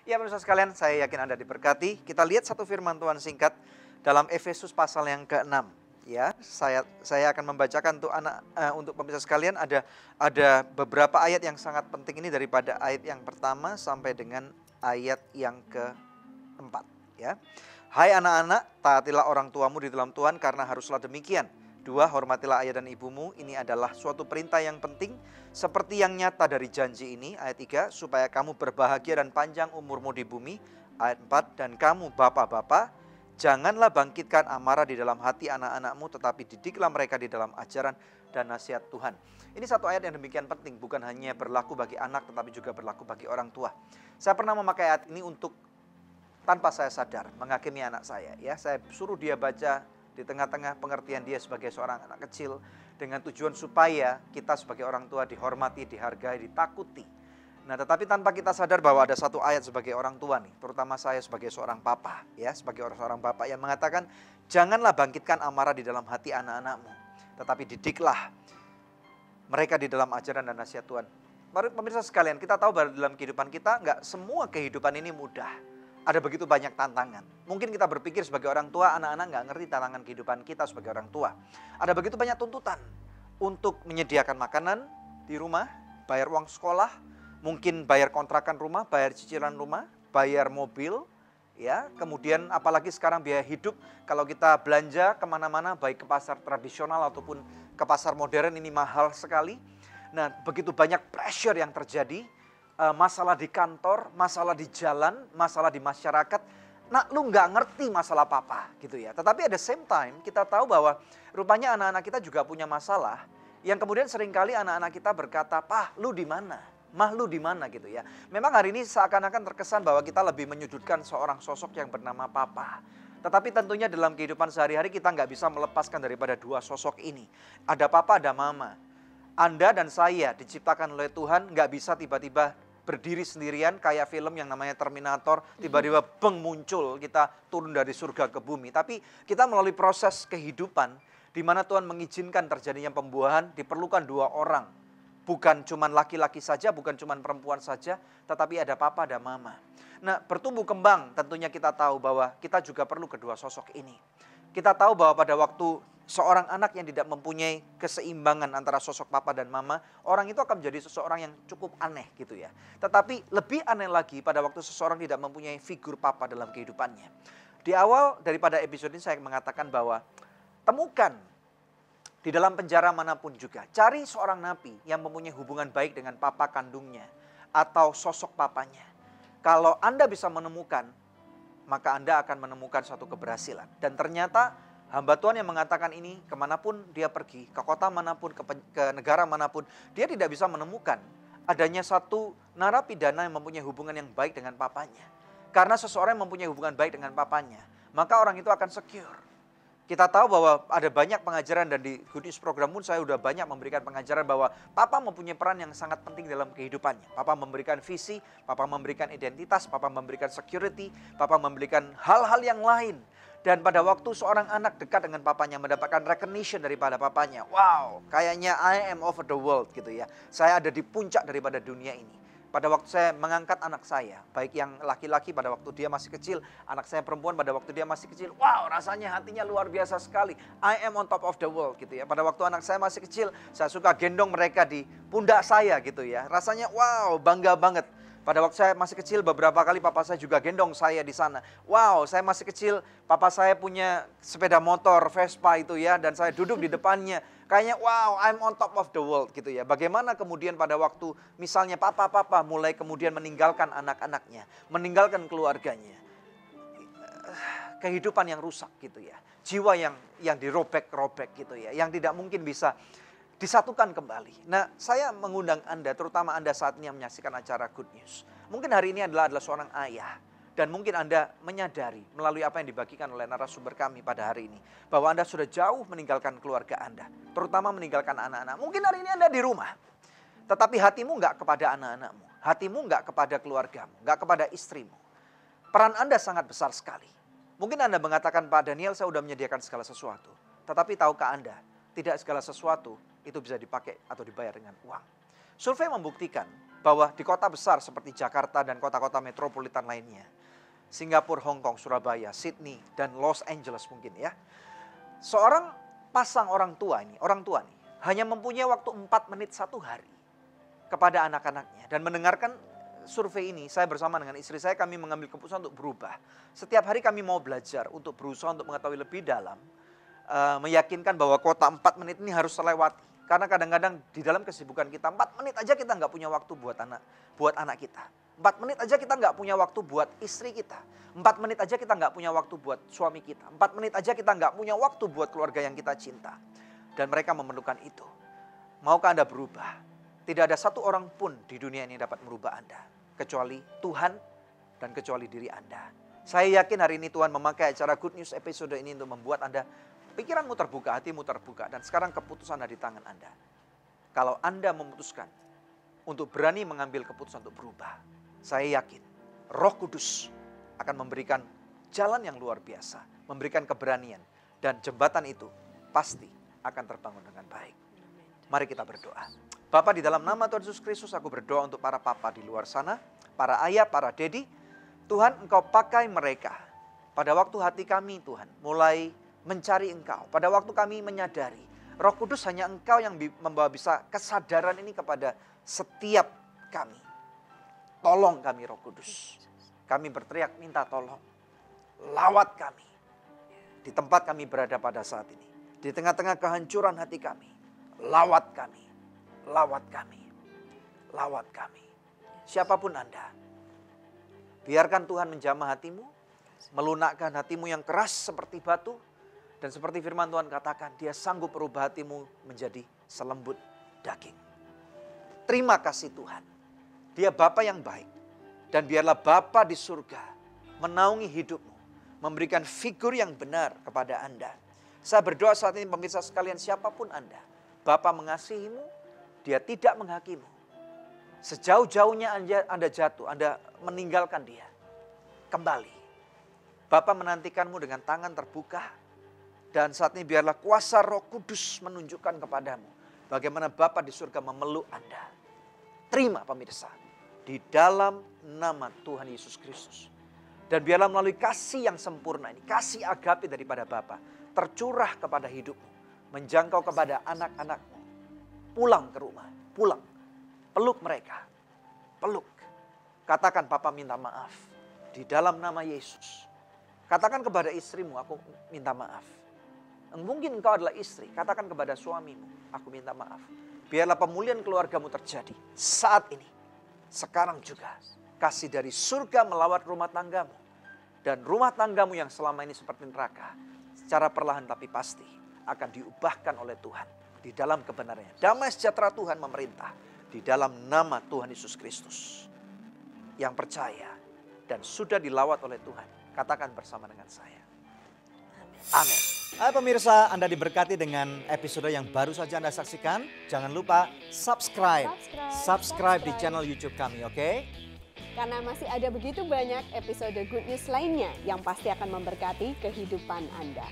Ya pemirsa sekalian, saya yakin Anda diberkati. Kita lihat satu firman Tuhan singkat dalam Efesus pasal yang ke-6. Ya, saya akan membacakan untuk pemirsa sekalian ada beberapa ayat yang sangat penting ini daripada ayat yang pertama sampai dengan ayat yang keempat. Ya, hai anak-anak, taatilah orang tuamu di dalam Tuhan karena haruslah demikian. 2, hormatilah ayah dan ibumu. Ini adalah suatu perintah yang penting seperti yang nyata dari janji ini. Ayat 3, supaya kamu berbahagia dan panjang umurmu di bumi. Ayat 4, dan kamu bapak-bapak, janganlah bangkitkan amarah di dalam hati anak-anakmu, tetapi didiklah mereka di dalam ajaran dan nasihat Tuhan. Ini satu ayat yang demikian penting, bukan hanya berlaku bagi anak, tetapi juga berlaku bagi orang tua. Saya pernah memakai ayat ini untuk tanpa saya sadar menghakimi anak saya. Ya, saya suruh dia baca di tengah-tengah pengertian dia sebagai seorang anak kecil, dengan tujuan supaya kita sebagai orang tua dihormati, dihargai, ditakuti. Nah, tetapi tanpa kita sadar bahwa ada satu ayat sebagai orang tua nih, terutama saya sebagai seorang papa, ya, sebagai seorang bapak yang mengatakan, janganlah bangkitkan amarah di dalam hati anak-anakmu, tetapi didiklah mereka di dalam ajaran dan nasihat Tuhan. Pemirsa sekalian, kita tahu bahwa dalam kehidupan kita, nggak semua kehidupan ini mudah. Ada begitu banyak tantangan. Mungkin kita berpikir sebagai orang tua, anak-anak nggak ngerti tantangan kehidupan kita sebagai orang tua. Ada begitu banyak tuntutan untuk menyediakan makanan di rumah, bayar uang sekolah, mungkin bayar kontrakan rumah, bayar cicilan rumah, bayar mobil, ya. Kemudian apalagi sekarang biaya hidup, kalau kita belanja kemana-mana, baik ke pasar tradisional ataupun ke pasar modern, ini mahal sekali. Nah, begitu banyak pressure yang terjadi. Masalah di kantor, masalah di jalan, masalah di masyarakat. Nah, lu nggak ngerti masalah papa gitu ya. Tetapi at the same time kita tahu bahwa rupanya anak-anak kita juga punya masalah. Yang kemudian seringkali anak-anak kita berkata, "Pah, lu di mana? Mah, lu di mana?" gitu ya. Memang hari ini seakan-akan terkesan bahwa kita lebih menyudutkan seorang sosok yang bernama papa. Tetapi tentunya dalam kehidupan sehari-hari kita nggak bisa melepaskan daripada dua sosok ini. Ada papa, ada mama. Anda dan saya diciptakan oleh Tuhan, nggak bisa tiba-tiba berdiri sendirian kayak film yang namanya Terminator, tiba-tiba beng muncul, kita turun dari surga ke bumi. Tapi kita melalui proses kehidupan, di mana Tuhan mengizinkan terjadinya pembuahan, diperlukan dua orang. Bukan cuma laki-laki saja, bukan cuma perempuan saja, tetapi ada papa, ada mama. Nah, bertumbuh kembang tentunya kita tahu bahwa kita juga perlu kedua sosok ini. Kita tahu bahwa pada waktu seorang anak yang tidak mempunyai keseimbangan antara sosok papa dan mama, orang itu akan menjadi seseorang yang cukup aneh gitu ya. Tetapi lebih aneh lagi pada waktu seseorang tidak mempunyai figur papa dalam kehidupannya. Di awal daripada episode ini saya mengatakan bahwa temukan di dalam penjara manapun juga, cari seorang napi yang mempunyai hubungan baik dengan papa kandungnya atau sosok papanya. Kalau Anda bisa menemukan, maka Anda akan menemukan suatu keberhasilan. Dan ternyata hamba Tuhan yang mengatakan ini, kemanapun dia pergi, ke kota manapun, ke negara manapun, dia tidak bisa menemukan adanya satu narapidana yang mempunyai hubungan yang baik dengan papanya. Karena seseorang yang mempunyai hubungan baik dengan papanya, maka orang itu akan secure. Kita tahu bahwa ada banyak pengajaran, dan di Good News Program pun saya sudah banyak memberikan pengajaran bahwa papa mempunyai peran yang sangat penting dalam kehidupannya. Papa memberikan visi, papa memberikan identitas, papa memberikan security, papa memberikan hal-hal yang lain. Dan pada waktu seorang anak dekat dengan papanya, mendapatkan recognition daripada papanya. Wow, kayaknya I am over the world gitu ya. Saya ada di puncak daripada dunia ini. Pada waktu saya mengangkat anak saya, baik yang laki-laki pada waktu dia masih kecil, anak saya perempuan pada waktu dia masih kecil, wow, rasanya hatinya luar biasa sekali. I am on top of the world gitu ya. Pada waktu anak saya masih kecil, saya suka gendong mereka di pundak saya gitu ya. Rasanya wow, bangga banget. Pada waktu saya masih kecil, beberapa kali papa saya juga gendong saya di sana. Wow, saya masih kecil, papa saya punya sepeda motor Vespa itu ya, dan saya duduk di depannya. Kayaknya wow, I'm on top of the world gitu ya. Bagaimana kemudian pada waktu misalnya papa-papa mulai kemudian meninggalkan anak-anaknya, meninggalkan keluarganya. Kehidupan yang rusak gitu ya. Jiwa yang dirobek-robek gitu ya, yang tidak mungkin bisa disatukan kembali. Nah, saya mengundang Anda, terutama Anda saat ini yang menyaksikan acara Good News. Mungkin hari ini adalah seorang ayah. Dan mungkin Anda menyadari melalui apa yang dibagikan oleh narasumber kami pada hari ini, bahwa Anda sudah jauh meninggalkan keluarga Anda. Terutama meninggalkan anak-anak. Mungkin hari ini Anda di rumah. Tetapi hatimu nggak kepada anak-anakmu. Hatimu nggak kepada keluargamu. Nggak kepada istrimu. Peran Anda sangat besar sekali. Mungkin Anda mengatakan, Pak Daniel, saya sudah menyediakan segala sesuatu. Tetapi tahukah Anda, tidak segala sesuatu itu bisa dipakai atau dibayar dengan uang. Survei membuktikan bahwa di kota besar seperti Jakarta dan kota-kota metropolitan lainnya, Singapura, Hong Kong, Surabaya, Sydney, dan Los Angeles mungkin ya. Seorang pasang orang tua nih, hanya mempunyai waktu 4 menit satu hari kepada anak-anaknya. Dan mendengarkan survei ini, saya bersama dengan istri saya, kami mengambil keputusan untuk berubah. Setiap hari kami mau belajar untuk berusaha untuk mengetahui lebih dalam, meyakinkan bahwa kuota 4 menit ini harus terlewati. Karena kadang-kadang di dalam kesibukan kita, 4 menit aja kita nggak punya waktu buat anak kita. 4 menit aja kita nggak punya waktu buat istri kita. 4 menit aja kita nggak punya waktu buat suami kita. 4 menit aja kita nggak punya waktu buat keluarga yang kita cinta. Dan mereka memerlukan itu. Maukah Anda berubah? Tidak ada satu orang pun di dunia ini dapat merubah Anda. Kecuali Tuhan dan kecuali diri Anda. Saya yakin hari ini Tuhan memakai acara Good News episode ini untuk membuat Anda, pikiranmu terbuka, hatimu terbuka. Dan sekarang keputusan ada di tangan Anda. Kalau Anda memutuskan untuk berani mengambil keputusan untuk berubah, saya yakin Roh Kudus akan memberikan jalan yang luar biasa. Memberikan keberanian. Dan jembatan itu pasti akan terbangun dengan baik. Mari kita berdoa. Bapa, di dalam nama Tuhan Yesus Kristus aku berdoa untuk para papa di luar sana, para ayah, para dedi. Tuhan, Engkau pakai mereka. Pada waktu hati kami Tuhan mulai mencari Engkau. Pada waktu kami menyadari Roh Kudus hanya Engkau yang membawa bisa kesadaran ini kepada setiap kami. Tolong kami Roh Kudus. Kami berteriak minta tolong. Lawat kami. Di tempat kami berada pada saat ini. Di tengah-tengah kehancuran hati kami. Lawat kami. Lawat kami. Lawat kami. Siapapun Anda. Biarkan Tuhan menjamah hatimu. Melunakkan hatimu yang keras seperti batu. Dan seperti firman Tuhan katakan, Dia sanggup merubah hatimu menjadi selembut daging. Terima kasih Tuhan. Dia Bapa yang baik. Dan biarlah Bapa di surga menaungi hidupmu. Memberikan figur yang benar kepada Anda. Saya berdoa saat ini pemirsa sekalian, siapapun Anda. Bapa mengasihimu, Dia tidak menghakimu. Sejauh-jauhnya Anda jatuh, Anda meninggalkan Dia. Kembali. Bapa menantikanmu dengan tangan terbuka. Dan saat ini biarlah kuasa Roh Kudus menunjukkan kepadamu bagaimana Bapa di surga memeluk Anda. Terima pemirsa, di dalam nama Tuhan Yesus Kristus. Dan biarlah melalui kasih yang sempurna ini, kasih agape daripada Bapa, tercurah kepada hidupmu, menjangkau kepada anak-anakmu. Pulang ke rumah, pulang. Peluk mereka, peluk. Katakan Papa minta maaf, di dalam nama Yesus. Katakan kepada istrimu, aku minta maaf. Mungkin engkau adalah istri, katakan kepada suamimu, aku minta maaf. Biarlah pemulihan keluargamu terjadi saat ini, sekarang juga. Kasih dari surga melawat rumah tanggamu. Dan rumah tanggamu yang selama ini seperti neraka, secara perlahan tapi pasti akan diubahkan oleh Tuhan di dalam kebenarannya. Damai sejahtera Tuhan memerintah di dalam nama Tuhan Yesus Kristus. Yang percaya dan sudah dilawat oleh Tuhan, katakan bersama dengan saya. Amin. Hai pemirsa, Anda diberkati dengan episode yang baru saja Anda saksikan. Jangan lupa subscribe di channel YouTube kami, oke? Karena masih ada begitu banyak episode Good News lainnya yang pasti akan memberkati kehidupan Anda.